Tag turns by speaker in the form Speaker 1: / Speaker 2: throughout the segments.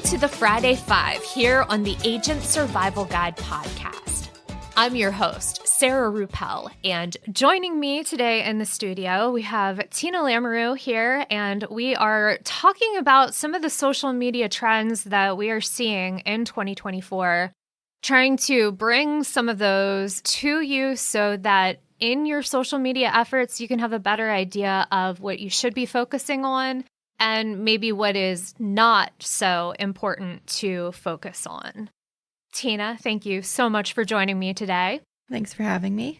Speaker 1: to the Friday Five here on the Agent Survival Guide podcast. I'm your host, Sarah Ruppel, and joining me today in the studio, we have Tina Lamoureux here, and we are talking about some of the social media trends that we are seeing in 2024, trying to bring some of those to you so that in your social media efforts, you can have a better idea of what you should be focusing on and maybe what is not so important to focus on. Tina, thank you so much for joining me today.
Speaker 2: Thanks for having me.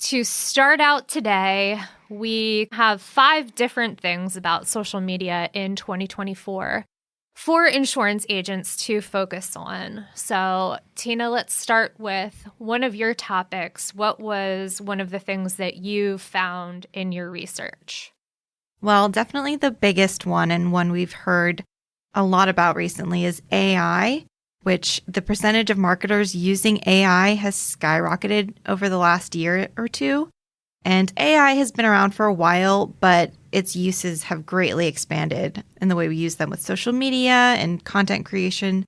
Speaker 1: To start out today, we have 5 different things about social media in 2024 for insurance agents to focus on. So, Tina, let's start with one of your topics. What was one of the things that you found in your research?
Speaker 2: Well, definitely the biggest one, and one we've heard a lot about recently, is AI, which the percentage of marketers using AI has skyrocketed over the last year or two. And AI has been around for a while, but its uses have greatly expanded in the way we use them with social media and content creation.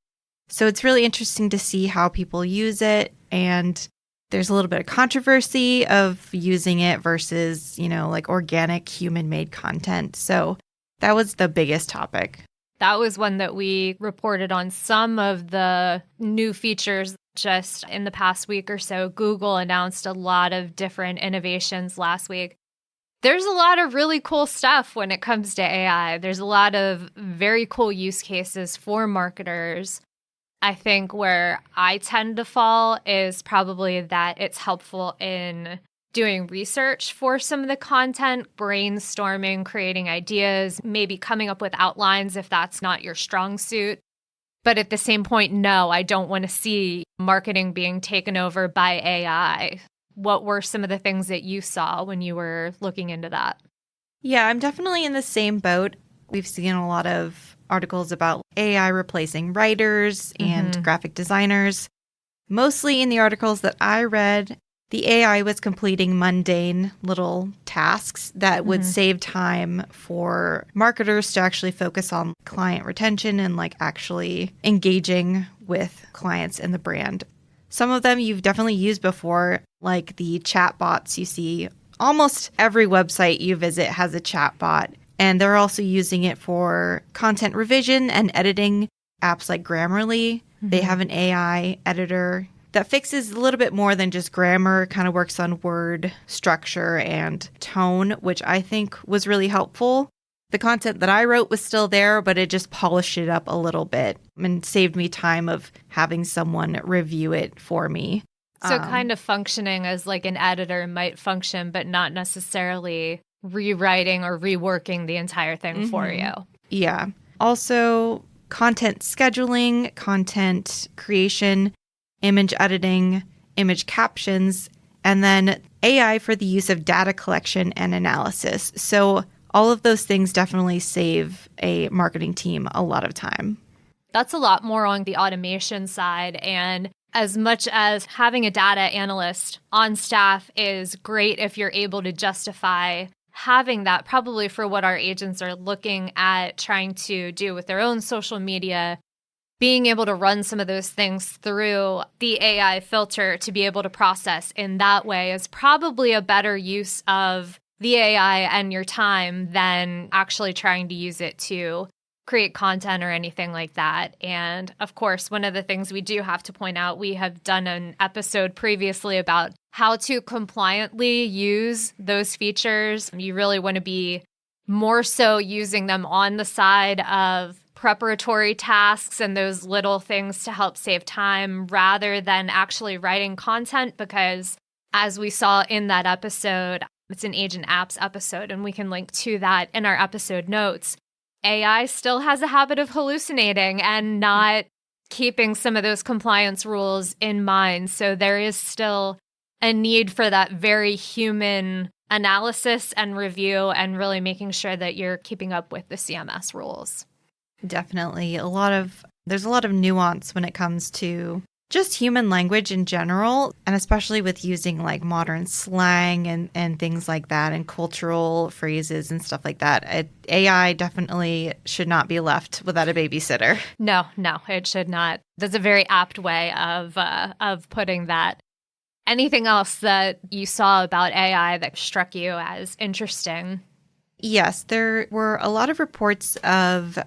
Speaker 2: So it's really interesting to see how people use it. And there's a little bit of controversy of using it versus, like organic human-made content. So that was the biggest topic.
Speaker 1: That was one that we reported on some of the new features just in the past week or so. Google announced a lot of different innovations last week. There's a lot of really cool stuff when it comes to AI. There's a lot of very cool use cases for marketers. I think where I tend to fall is probably that it's helpful in doing research for some of the content, brainstorming, creating ideas, maybe coming up with outlines if that's not your strong suit. But at the same point, no, I don't want to see marketing being taken over by AI. What were some of the things that you saw when you were looking into that?
Speaker 2: Yeah, I'm definitely in the same boat. We've seen a lot of articles about AI replacing writers and graphic designers. Mostly in the articles that I read, the AI was completing mundane little tasks that would save time for marketers to actually focus on client retention and actually engaging with clients and the brand. Some of them you've definitely used before, like the chat bots you see. Almost every website you visit has a chat bot, and they're also using it for content revision and editing. Apps like Grammarly, they have an AI editor that fixes a little bit more than just grammar, kind of works on word structure and tone, which I think was really helpful. The content that I wrote was still there, but it just polished it up a little bit and saved me time of having someone review it for me.
Speaker 1: So kind of functioning as like an editor might function, but not necessarily rewriting or reworking the entire thing for you.
Speaker 2: Yeah. Also, content scheduling, content creation, image editing, image captions, and then AI for the use of data collection and analysis. So all of those things definitely save a marketing team a lot of time.
Speaker 1: That's a lot more on the automation side. And as much as having a data analyst on staff is great if you're able to justify having that, probably for what our agents are looking at trying to do with their own social media, being able to run some of those things through the AI filter to be able to process in that way is probably a better use of the AI and your time than actually trying to use it to create content or anything like that. And of course, one of the things we do have to point out, we have done an episode previously about how to compliantly use those features. You really want to be more so using them on the side of preparatory tasks and those little things to help save time rather than actually writing content, because as we saw in that episode, it's an agent apps episode, and we can link to that in our episode notes. AI still has a habit of hallucinating and not keeping some of those compliance rules in mind. So there is still a need for that very human analysis and review and really making sure that you're keeping up with the CMS rules.
Speaker 2: Definitely. There's a lot of nuance when it comes to just human language in general, and especially with using like modern slang and things like that and cultural phrases and stuff like that. AI definitely should not be left without a babysitter.
Speaker 1: No, it should not. That's a very apt way of putting that. Anything else that you saw about AI that struck you as interesting?
Speaker 2: Yes, there were a lot of reports of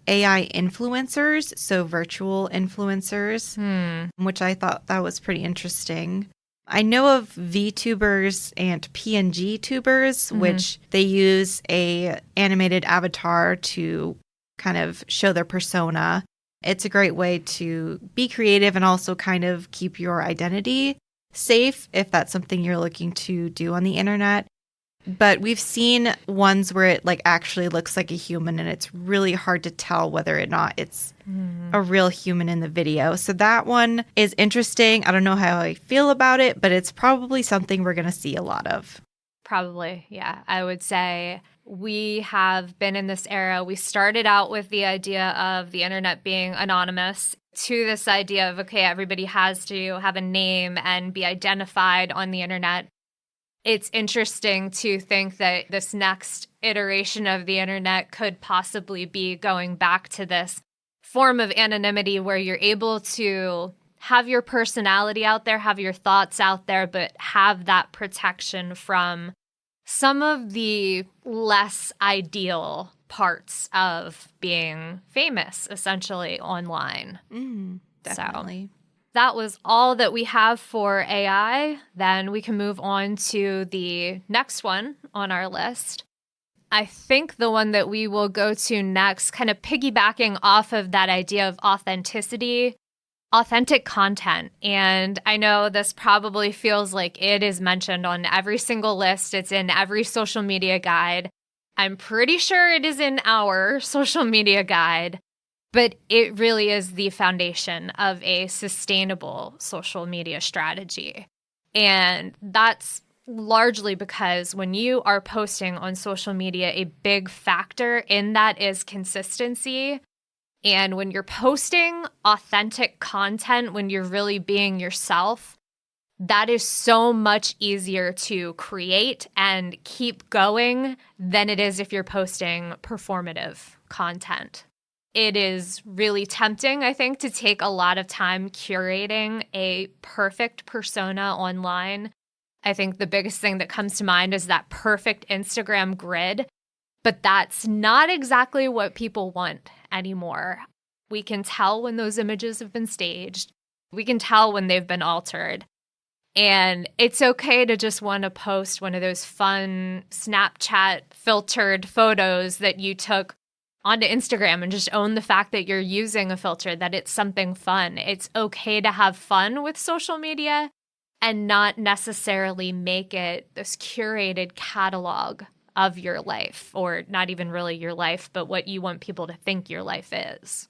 Speaker 2: AI influencers, so virtual influencers, which I thought that was pretty interesting. I know of VTubers and PNG tubers, which they use a animated avatar to kind of show their persona. It's a great way to be creative and also kind of keep your identity safe if that's something you're looking to do on the internet. But we've seen ones where it like actually looks like a human and it's really hard to tell whether or not it's a real human in the video. So that one is interesting. I don't know how I feel about it, but it's probably something we're going to see a lot of.
Speaker 1: Probably, yeah. I would say we have been in this era. We started out with the idea of the internet being anonymous to this idea of, okay, everybody has to have a name and be identified on the internet. It's interesting to think that this next iteration of the internet could possibly be going back to this form of anonymity where you're able to have your personality out there, have your thoughts out there, but have that protection from some of the less ideal parts of being famous, essentially, online.
Speaker 2: Definitely.
Speaker 1: So that was all that we have for AI. Then we can move on to the next one on our list. I think the one that we will go to next, kind of piggybacking off of that idea of authenticity, authentic content. And I know this probably feels like it is mentioned on every single list. It's in every social media guide. I'm pretty sure it is in our social media guide. But it really is the foundation of a sustainable social media strategy. And that's largely because when you are posting on social media, a big factor in that is consistency. And when you're posting authentic content, when you're really being yourself, that is so much easier to create and keep going than it is if you're posting performative content. It is really tempting, I think, to take a lot of time curating a perfect persona online. I think the biggest thing that comes to mind is that perfect Instagram grid, but that's not exactly what people want anymore. We can tell when those images have been staged. We can tell when they've been altered. And it's okay to just want to post one of those fun Snapchat filtered photos that you took onto Instagram and just own the fact that you're using a filter, that it's something fun. It's okay to have fun with social media and not necessarily make it this curated catalog of your life, or not even really your life, but what you want people to think your life is.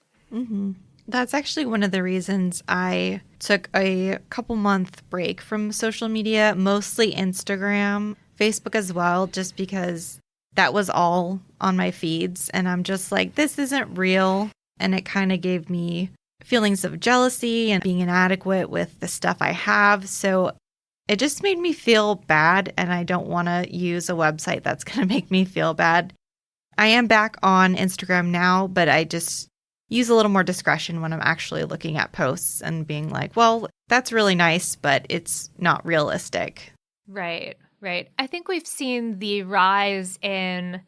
Speaker 2: That's actually one of the reasons I took a couple month break from social media, mostly Instagram, Facebook as well, just because that was all on my feeds. And I'm just like, this isn't real. And it kind of gave me feelings of jealousy and being inadequate with the stuff I have. So it just made me feel bad. And I don't want to use a website that's going to make me feel bad. I am back on Instagram now, but I just use a little more discretion when I'm actually looking at posts and being like, well, that's really nice, but it's not realistic.
Speaker 1: Right. I think we've seen the rise in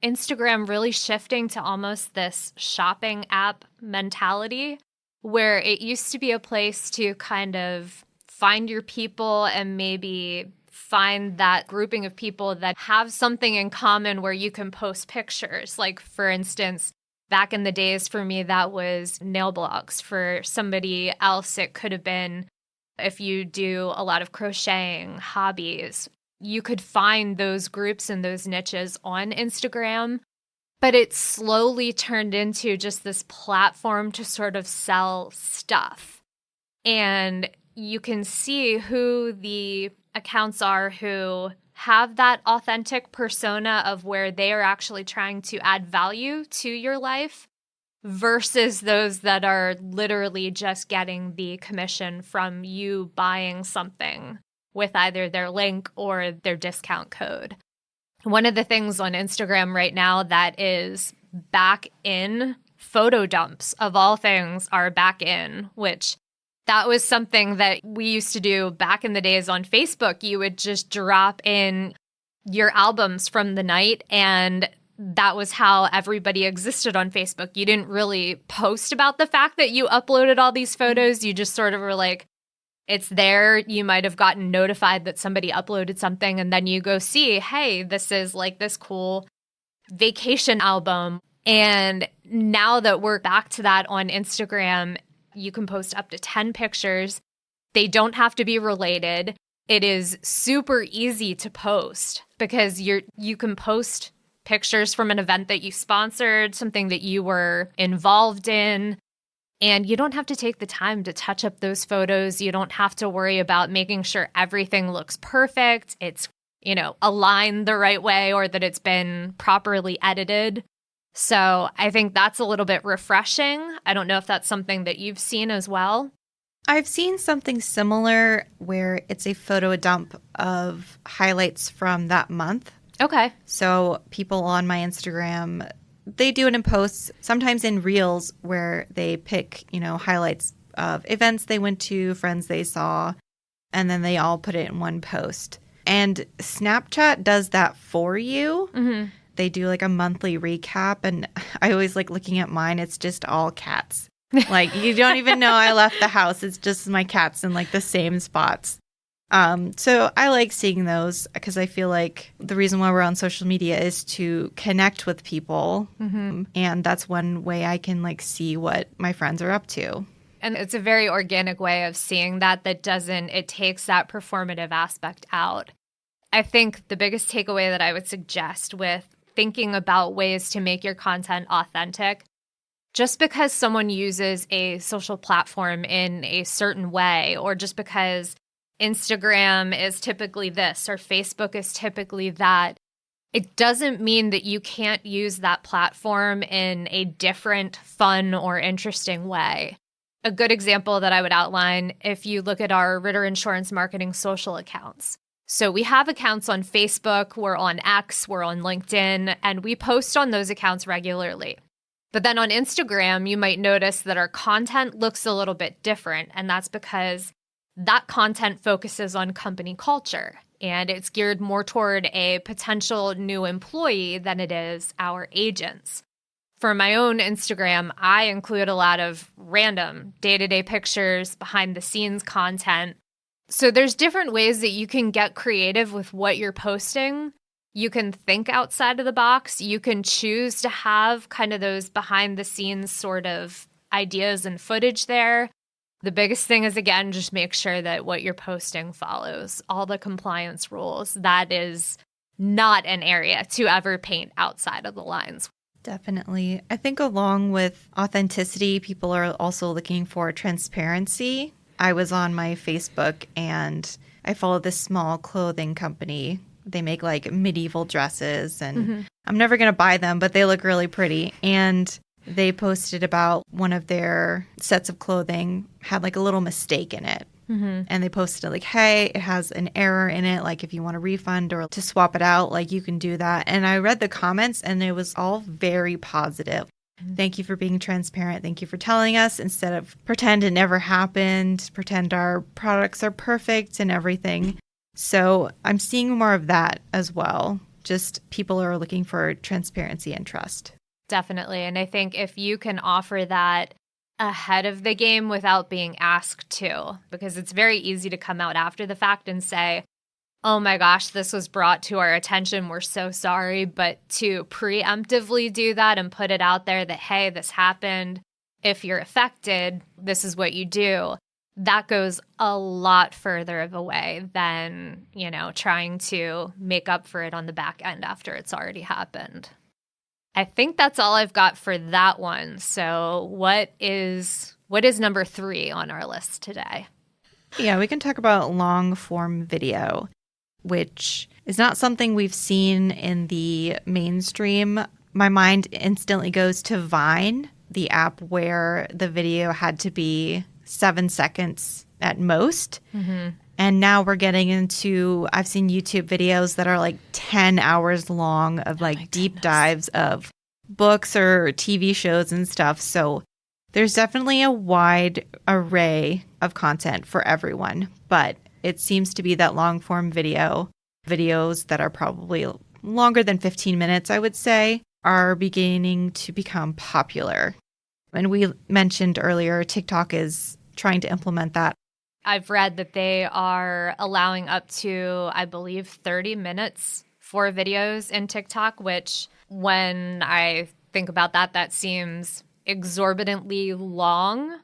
Speaker 1: Instagram really shifting to almost this shopping app mentality, where it used to be a place to kind of find your people and maybe find that grouping of people that have something in common where you can post pictures. Like, for instance, back in the days for me, that was nail blogs. For somebody else, it could have been if you do a lot of crocheting, hobbies. You could find those groups and those niches on Instagram, but it slowly turned into just this platform to sort of sell stuff. And you can see who the accounts are who have that authentic persona of where they are actually trying to add value to your life. versus those that are literally just getting the commission from you buying something with either their link or their discount code. One of the things on Instagram right now that is back in, photo dumps of all things are back in, which that was something that we used to do back in the days on Facebook. You would just drop in your albums from the night, and that was how everybody existed on Facebook. You didn't really post about the fact that you uploaded all these photos. You just sort of were like, it's there. You might have gotten notified that somebody uploaded something, and then you go see, hey, this is like this cool vacation album. And now that we're back to that on Instagram, you can post up to 10 pictures. They don't have to be related. It is super easy to post because you can post pictures from an event that you sponsored, something that you were involved in, and you don't have to take the time to touch up those photos. You don't have to worry about making sure everything looks perfect. It's, aligned the right way or that it's been properly edited. So I think that's a little bit refreshing. I don't know if that's something that you've seen as well.
Speaker 2: I've seen something similar where it's a photo dump of highlights from that month.
Speaker 1: Okay.
Speaker 2: So people on my Instagram, they do it in posts, sometimes in reels where they pick, highlights of events they went to, friends they saw, and then they all put it in one post. And Snapchat does that for you. Mm-hmm. They do like a monthly recap, and I always like looking at mine. It's just all cats. Like, you don't even know I left the house. It's just my cats in like the same spots. So I like seeing those because I feel like the reason why we're on social media is to connect with people. Mm-hmm. And that's one way I can like see what my friends are up to.
Speaker 1: And it's a very organic way of seeing that it takes that performative aspect out. I think the biggest takeaway that I would suggest with thinking about ways to make your content authentic, just because someone uses a social platform in a certain way, or just because Instagram is typically this or Facebook is typically that, it doesn't mean that you can't use that platform in a different, fun, or interesting way. A good example that I would outline, if you look at our Ritter Insurance Marketing social accounts. So we have accounts on Facebook, we're on X, we're on LinkedIn, and we post on those accounts regularly. But then on Instagram, you might notice that our content looks a little bit different, and that's because that content focuses on company culture, and it's geared more toward a potential new employee than it is our agents. For my own Instagram, I include a lot of random day-to-day pictures, behind-the-scenes content. So there's different ways that you can get creative with what you're posting. You can think outside of the box. You can choose to have kind of those behind-the-scenes sort of ideas and footage there. The biggest thing is, again, just make sure that what you're posting follows all the compliance rules. That is not an area to ever paint outside of the lines.
Speaker 2: Definitely. I think along with authenticity, people are also looking for transparency. I was on my Facebook and I follow this small clothing company. They make like medieval dresses and I'm never going to buy them, but they look really pretty. And they posted about one of their sets of clothing had like a little mistake in it. And they posted like, hey, it has an error in it. Like if you want a refund or to swap it out, like you can do that. And I read the comments and it was all very positive. Thank you for being transparent. Thank you for telling us instead of pretend it never happened, pretend our products are perfect and everything. So I'm seeing more of that as well. Just people are looking for transparency and trust.
Speaker 1: Definitely. And I think if you can offer that ahead of the game without being asked to, because it's very easy to come out after the fact and say, oh my gosh, this was brought to our attention, we're so sorry. But to preemptively do that and put it out there that, hey, this happened, if you're affected, this is what you do, that goes a lot further of a way than, trying to make up for it on the back end after it's already happened. I think that's all I've got for that one. So what is number 3 on our list today?
Speaker 2: Yeah, we can talk about long form video, which is not something we've seen in the mainstream. My mind instantly goes to Vine. the app where the video had to be 7 seconds at most. Mm-hmm. And now we're getting into, I've seen YouTube videos that are like 10 hours long of like deep dives of books or TV shows and stuff. So there's definitely a wide array of content for everyone. But it seems to be that long form videos that are probably longer than 15 minutes, I would say, are beginning to become popular. And we mentioned earlier, TikTok is trying to implement that.
Speaker 1: I've read that they are allowing up to, I believe, 30 minutes for videos in TikTok, which when I think about that, that seems exorbitantly long.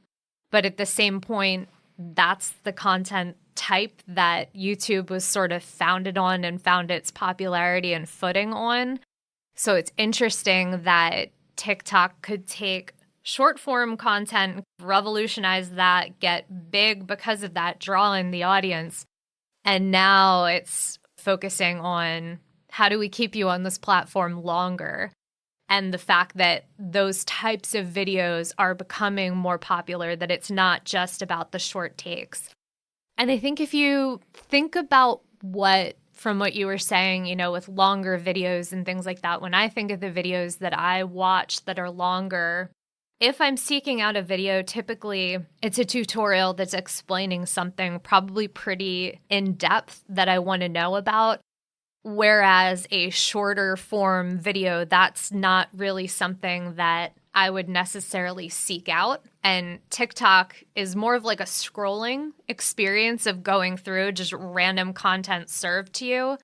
Speaker 1: But at the same point, that's the content type that YouTube was sort of founded on and found its popularity and footing on. So it's interesting that TikTok could take short form content, revolutionize that, get big because of that, draw in the audience. And now it's focusing on how do we keep you on this platform longer? And the fact that those types of videos are becoming more popular, that it's not just about the short takes. And I think if you think about from what you were saying, you know, with longer videos and things like that, when I think of the videos that I watch that are longer, if I'm seeking out a video, typically it's a tutorial that's explaining something probably pretty in depth that I want to know about. Whereas a shorter form video, that's not really something that I would necessarily seek out. And TikTok is more of like a scrolling experience of going through just random content served to you.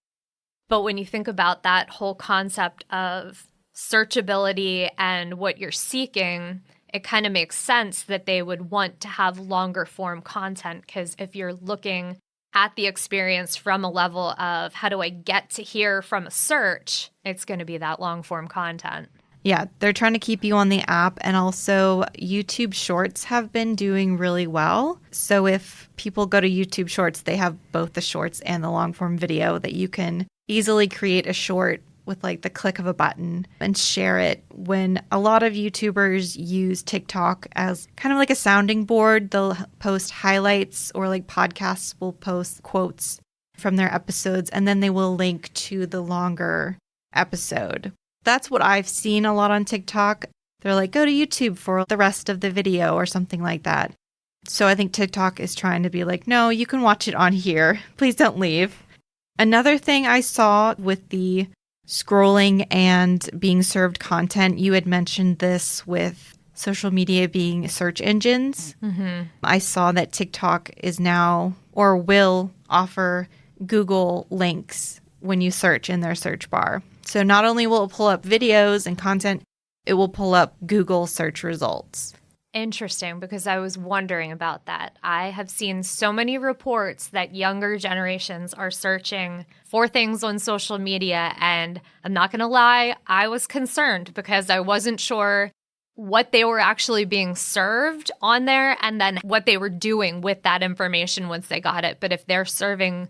Speaker 1: But when you think about that whole concept of searchability and what you're seeking, it kind of makes sense that they would want to have longer form content, because if you're looking at the experience from a level of how do I get to here from a search, it's going to be that long form content.
Speaker 2: Yeah, they're trying to keep you on the app, and also YouTube Shorts have been doing really well. So if people go to YouTube Shorts, they have both the shorts and the long form video that you can easily create a short with like the click of a button and share it. When a lot of YouTubers use TikTok as kind of like a sounding board, they'll post highlights, or like podcasts will post quotes from their episodes, and then they will link to the longer episode. That's what I've seen a lot on TikTok. They're like, go to YouTube for the rest of the video or something like that. So I think TikTok is trying to be like, no, you can watch it on here. Please don't leave. Another thing I saw with the scrolling and being served content, you had mentioned this with social media being search engines. Mm-hmm. I saw that TikTok is now, or will offer, Google links when you search in their search bar. So not only will it pull up videos and content, it will pull up Google search results.
Speaker 1: Interesting, because I was wondering about that. I have seen so many reports that younger generations are searching for things on social media, and I'm not going to lie, I was concerned because I wasn't sure what they were actually being served on there and then what they were doing with that information once they got it. But if they're serving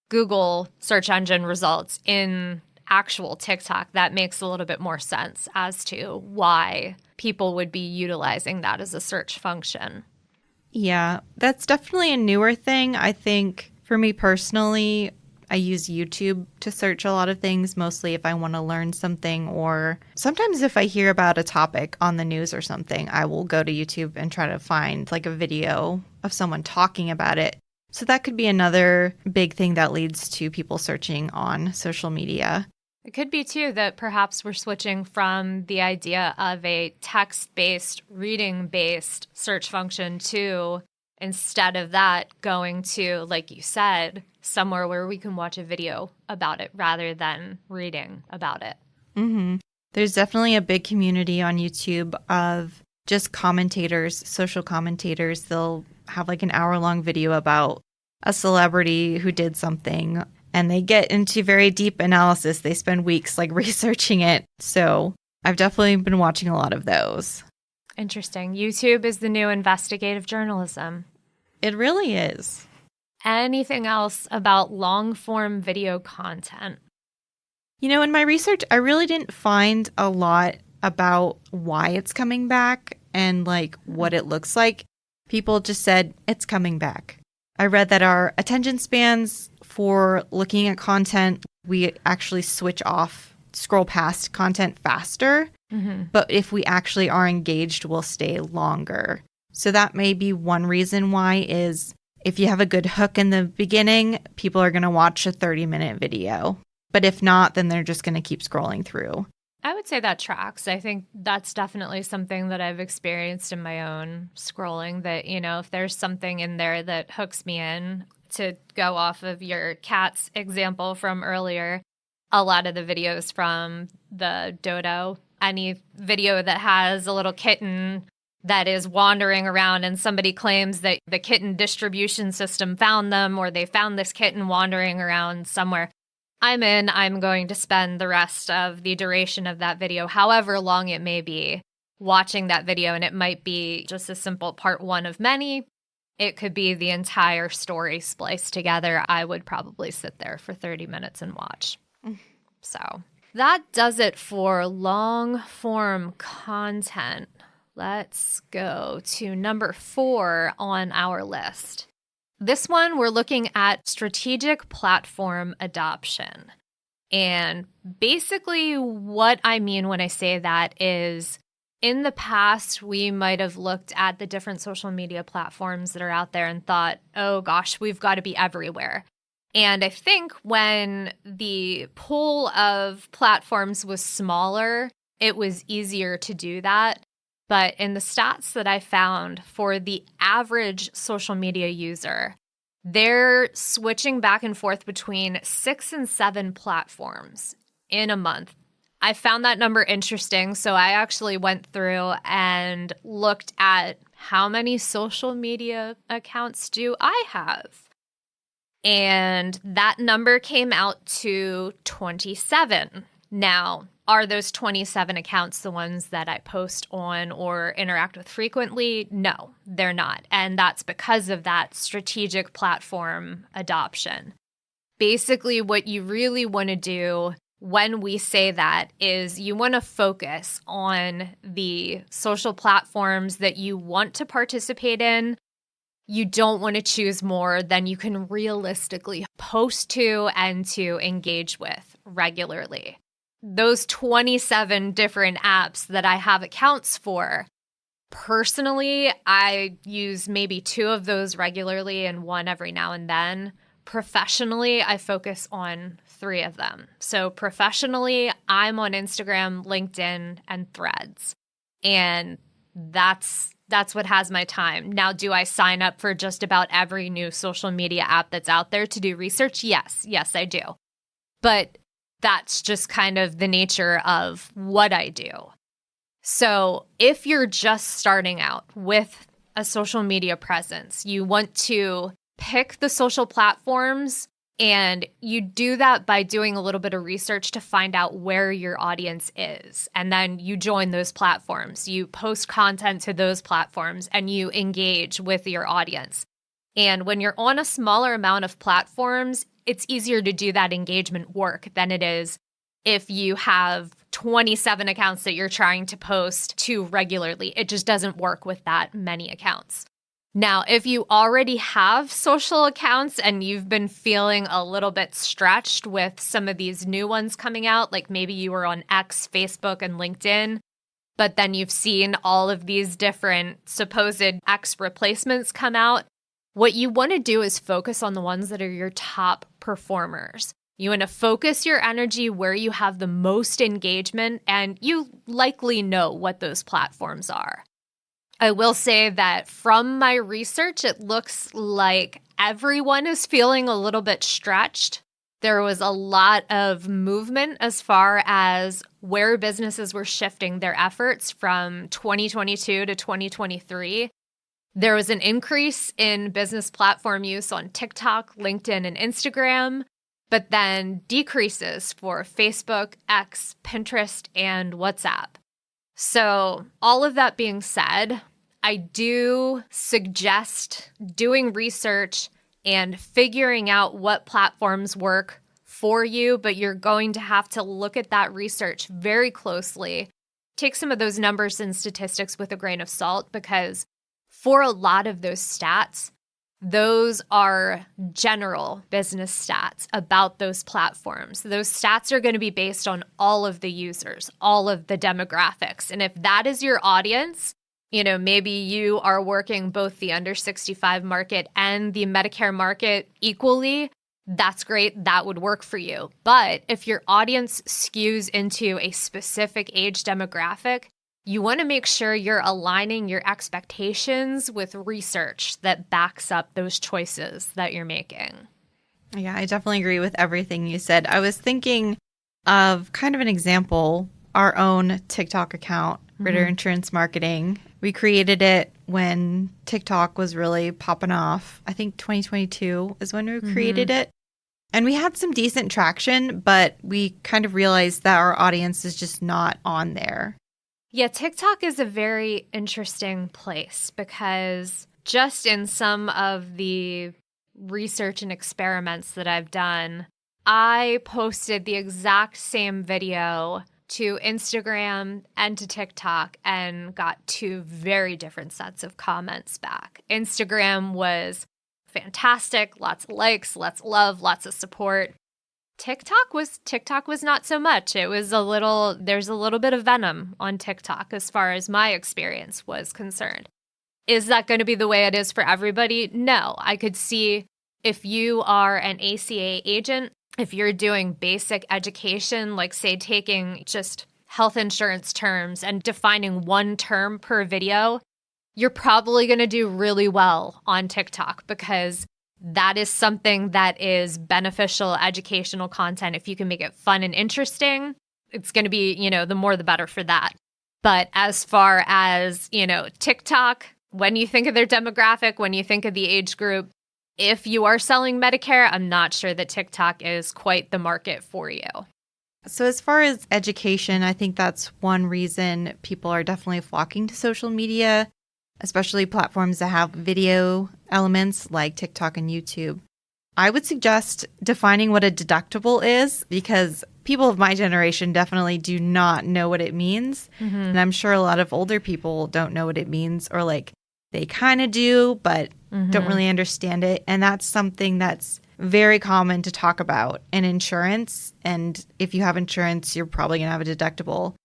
Speaker 1: Google search engine results in actual TikTok, that makes a little bit more sense as to why people would be utilizing that as a search function.
Speaker 2: Yeah, that's definitely a newer thing. I think for me personally, I use YouTube to search a lot of things, mostly if I want to learn something, or sometimes if I hear about a topic on the news or something, I will go to YouTube and try to find like a video of someone talking about it. So that could be another big thing that leads to people searching on social media.
Speaker 1: It could be, too, that perhaps we're switching from the idea of a text-based, reading-based search function to, instead of that, going to, like you said, somewhere where we can watch a video about it rather than reading about it.
Speaker 2: Mm-hmm. There's definitely a big community on YouTube of just commentators, social commentators. They'll have like an hour-long video about a celebrity who did something, and they get into very deep analysis. They spend weeks like researching it. So I've definitely been watching a lot of those.
Speaker 1: Interesting. YouTube is the new investigative journalism.
Speaker 2: It really is.
Speaker 1: Anything else about long-form video content?
Speaker 2: You know, in my research, I really didn't find a lot about why it's coming back and like what it looks like. People just said it's coming back. I read that our attention spans for looking at content, we actually switch off, scroll past content faster. But if we actually are engaged, we'll stay longer. So that may be one reason why is if you have a good hook in the beginning, people are going to watch a 30-minute video. But if not, then they're just going to keep scrolling through.
Speaker 1: I would say that tracks. I think that's definitely something that I've experienced in my own scrolling that, you know, if there's something in there that hooks me in, to go off of your cat's example from earlier, a lot of the videos from the dodo, any video that has a little kitten that is wandering around and somebody claims that the kitten distribution system found them or they found this kitten wandering around somewhere, I'm going to spend the rest of the duration of that video, however long it may be, watching that video. And it might be just a simple part one of many. It could be the entire story spliced together. I would probably sit there for 30 minutes and watch. So that does it for long form content. Let's go to number 4 on our list. This one, we're looking at strategic platform adoption. And basically what I mean when I say that is in the past, we might have looked at the different social media platforms that are out there and thought, oh gosh, we've got to be everywhere. And I think when the pool of platforms was smaller, it was easier to do that. But in the stats that I found for the average social media user, they're switching back and forth between 6 and 7 platforms in a month. I found that number interesting, so I actually went through and looked at how many social media accounts do I have. And that number came out to 27. Now, are those 27 accounts the ones that I post on or interact with frequently? No, they're not. And that's because of that strategic platform adoption. Basically, what you really want to do when we say that is you want to focus on the social platforms that you want to participate in. You don't want to choose more than you can realistically post to and to engage with regularly. Those 27 different apps that I have accounts for, personally, I use maybe 2 of those regularly and 1 every now and then. Professionally, I focus on 3 of them. So professionally, I'm on Instagram, LinkedIn, and Threads. And that's what has my time. Now, do I sign up for just about every new social media app that's out there to do research? Yes, I do. But that's just kind of the nature of what I do. So if you're just starting out with a social media presence, you want to pick the social platforms, and you do that by doing a little bit of research to find out where your audience is. And then you join those platforms. You post content to those platforms and you engage with your audience. And when you're on a smaller amount of platforms, it's easier to do that engagement work than it is if you have 27 accounts that you're trying to post to regularly. It just doesn't work with that many accounts. Now, if you already have social accounts and you've been feeling a little bit stretched with some of these new ones coming out, like maybe you were on X, Facebook, and LinkedIn, but then you've seen all of these different supposed X replacements come out, what you want to do is focus on the ones that are your top performers. You want to focus your energy where you have the most engagement, and you likely know what those platforms are. I will say that from my research, it looks like everyone is feeling a little bit stretched. There was a lot of movement as far as where businesses were shifting their efforts from 2022 to 2023. There was an increase in business platform use on TikTok, LinkedIn, and Instagram, but then decreases for Facebook, X, Pinterest, and WhatsApp. So all of that being said, I do suggest doing research and figuring out what platforms work for you, but you're going to have to look at that research very closely take some of those numbers and statistics with a grain of salt, because for a lot of those stats, those are general business stats about those platforms. Those stats are going to be based on all of the users, all of the demographics. And if that is your audience, maybe you are working both the under 65 market and the Medicare market equally, that's great. That would work for you. But if your audience skews into a specific age demographic, you want to make sure you're aligning your expectations with research that backs up those choices that you're making.
Speaker 2: Yeah, I definitely agree with everything you said. I was thinking of kind of an example, our own TikTok account, Ritter Insurance Marketing. We created it when TikTok was really popping off. I think 2022 is when we created it. And we had some decent traction, but we kind of realized that our audience is just not on there.
Speaker 1: Yeah, TikTok is a very interesting place because just in some of the research and experiments that I've done, I posted the exact same video to Instagram and to TikTok and got two very different sets of comments back. Instagram was fantastic, lots of likes, lots of love, lots of support. TikTok was not so much. There's a little bit of venom on TikTok as far as my experience was concerned. Is that going to be the way it is for everybody? No. I could see if you are an ACA agent, if you're doing basic education, like say taking just health insurance terms and defining one term per video, you're probably going to do really well on TikTok because that is something that is beneficial educational content. If you can make it fun and interesting, it's going to be, the more the better for that. But as far as, TikTok, when you think of their demographic, when you think of the age group, if you are selling Medicare, I'm not sure that TikTok is quite the market for you.
Speaker 2: So as far as education, I think that's one reason people are definitely flocking to social media, especially platforms that have video elements like TikTok and YouTube. I would suggest defining what a deductible is because people of my generation definitely do not know what it means. And I'm sure a lot of older people don't know what it means, or like they kind of do, but don't really understand it. And that's something that's very common to talk about in insurance. And if you have insurance, you're probably going to have a deductible.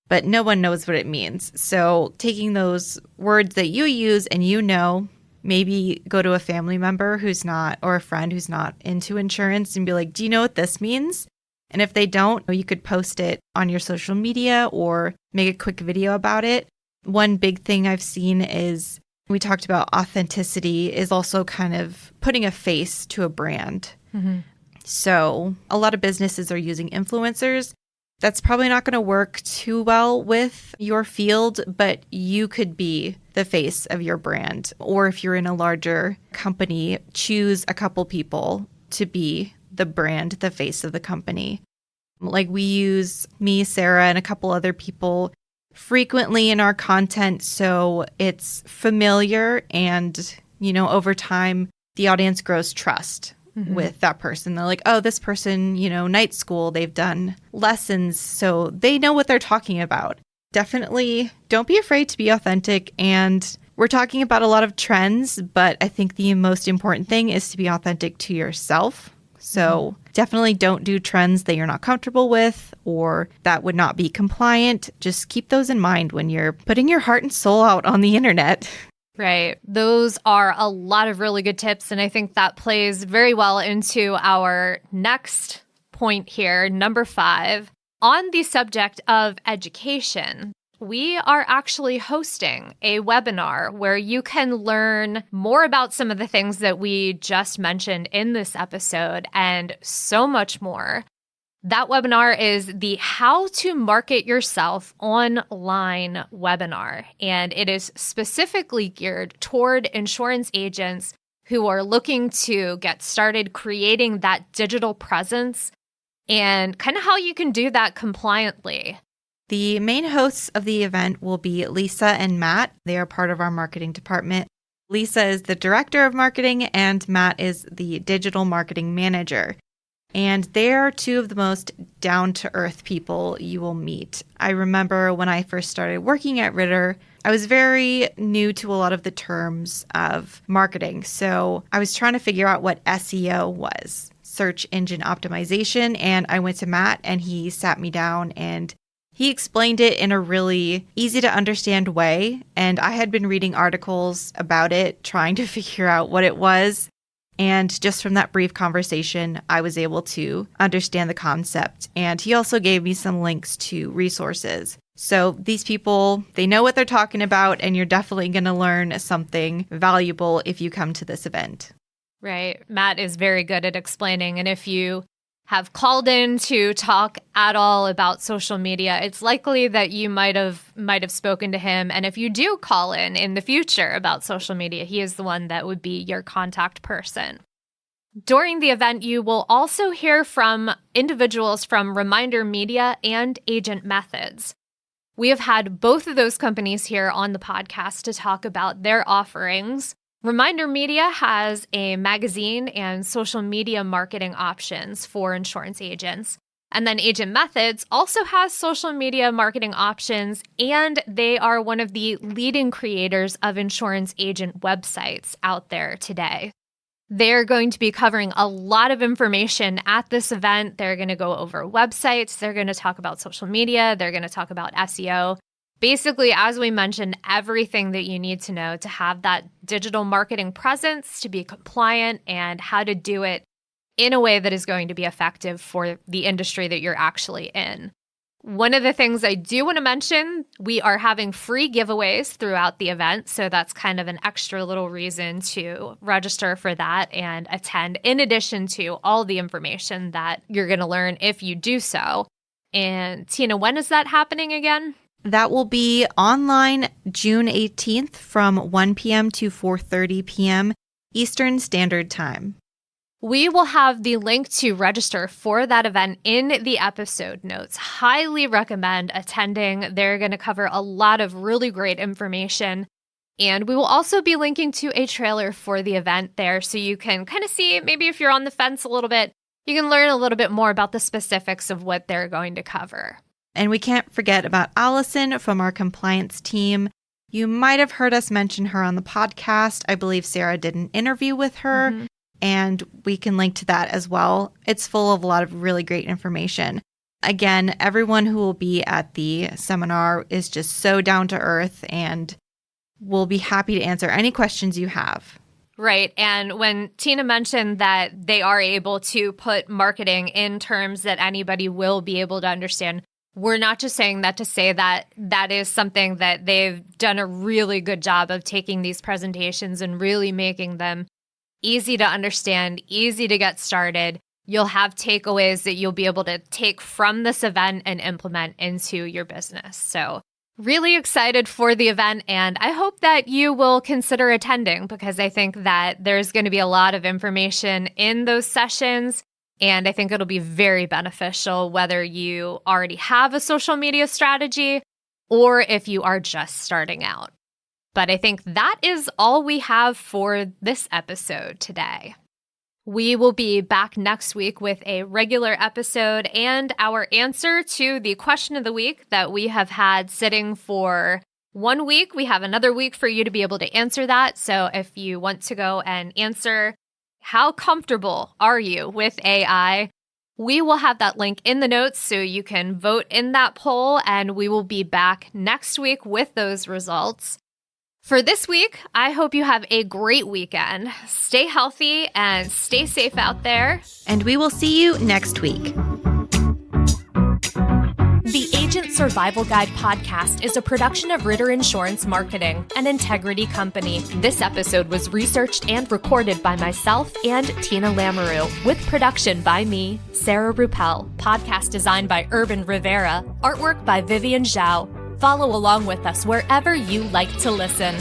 Speaker 2: But no one knows what it means. So taking those words that you use and maybe go to a family member who's not, or a friend who's not into insurance and be like, do you know what this means? And if they don't, you could post it on your social media or make a quick video about it. One big thing I've seen is we talked about authenticity is also kind of putting a face to a brand. So a lot of businesses are using influencers. That's probably not going to work too well with your field, but you could be the face of your brand. Or if you're in a larger company, choose a couple people to be the brand, the face of the company. Like we use me, Sarah, and a couple other people frequently in our content. So it's familiar and, over time, the audience grows trust with that person. They're like, oh, this person, night school, they've done lessons, so they know what they're talking about. Definitely don't be afraid to be authentic. And we're talking about a lot of trends, but I think the most important thing is to be authentic to yourself. So definitely don't do trends that you're not comfortable with or that would not be compliant. Just keep those in mind when you're putting your heart and soul out on the internet.
Speaker 1: Right. Those are a lot of really good tips. And I think that plays very well into our next point here, number 5. On the subject of education, we are actually hosting a webinar where you can learn more about some of the things that we just mentioned in this episode and so much more. That webinar is the How to Market Yourself Online webinar, and it is specifically geared toward insurance agents who are looking to get started creating that digital presence and kind of how you can do that compliantly.
Speaker 2: The main hosts of the event will be Lisa and Matt. They are part of our marketing department. Lisa is the director of marketing and Matt is the digital marketing manager. And they are two of the most down-to-earth people you will meet. I remember when I first started working at Ritter, I was very new to a lot of the terms of marketing. So I was trying to figure out what SEO was, search engine optimization. And I went to Matt and he sat me down and he explained it in a really easy to understand way. And I had been reading articles about it, trying to figure out what it was. And just from that brief conversation, I was able to understand the concept. And he also gave me some links to resources. So these people, they know what they're talking about, and you're definitely going to learn something valuable if you come to this event.
Speaker 1: Right. Matt is very good at explaining. And if you have called in to talk at all about social media, it's likely that you might have spoken to him. And if you do call in the future about social media, he is the one that would be your contact person. During the event, you will also hear from individuals from Reminder Media and Agent Methods. We have had both of those companies here on the podcast to talk about their offerings. Reminder Media has a magazine and social media marketing options for insurance agents. And then Agent Methods also has social media marketing options, and they are one of the leading creators of insurance agent websites out there today. They're going to be covering a lot of information at this event. They're going to go over websites. They're going to talk about social media. They're going to talk about SEO. Basically, as we mentioned, everything that you need to know to have that digital marketing presence, to be compliant, and how to do it in a way that is going to be effective for the industry that you're actually in. One of the things I do want to mention, we are having free giveaways throughout the event, so that's kind of an extra little reason to register for that and attend, in addition to all the information that you're going to learn if you do so. And Tina, when is that happening again?
Speaker 2: That will be online June 18th from 1 p.m. to 4:30 p.m. Eastern Standard Time.
Speaker 1: We will have the link to register for that event in the episode notes. Highly recommend attending. They're going to cover a lot of really great information. And we will also be linking to a trailer for the event there, so you can kind of see, maybe if you're on the fence a little bit, you can learn a little bit more about the specifics of what they're going to cover.
Speaker 2: And we can't forget about Allison from our compliance team. You might have heard us mention her on the podcast. I believe Sarah did an interview with her, and we can link to that as well. It's full of a lot of really great information. Again, everyone who will be at the seminar is just so down to earth and will be happy to answer any questions you have.
Speaker 1: Right. And when Tina mentioned that they are able to put marketing in terms that anybody will be able to understand, we're not just saying that to say that that is something that they've done a really good job of taking these presentations and really making them easy to understand, easy to get started. You'll have takeaways that you'll be able to take from this event and implement into your business. So really excited for the event, and I hope that you will consider attending, because I think that there's going to be a lot of information in those sessions. And I think it'll be very beneficial whether you already have a social media strategy or if you are just starting out. But I think that is all we have for this episode today. We will be back next week with a regular episode and our answer to the question of the week that we have had sitting for 1 week. We have another week for you to be able to answer that. So if you want to go and answer, how comfortable are you with AI? We will have that link in the notes so you can vote in that poll, and we will be back next week with those results. For this week, I hope you have a great weekend. Stay healthy and stay safe out there.
Speaker 2: And we will see you next week.
Speaker 3: The Agent Survival Guide podcast is a production of Ritter Insurance Marketing, an integrity company. This episode was researched and recorded by myself and Tina Lamoureux, with production by me, Sarah Ruppel. Podcast designed by Urban Rivera. Artwork by Vivian Zhao. Follow along with us wherever you like to listen.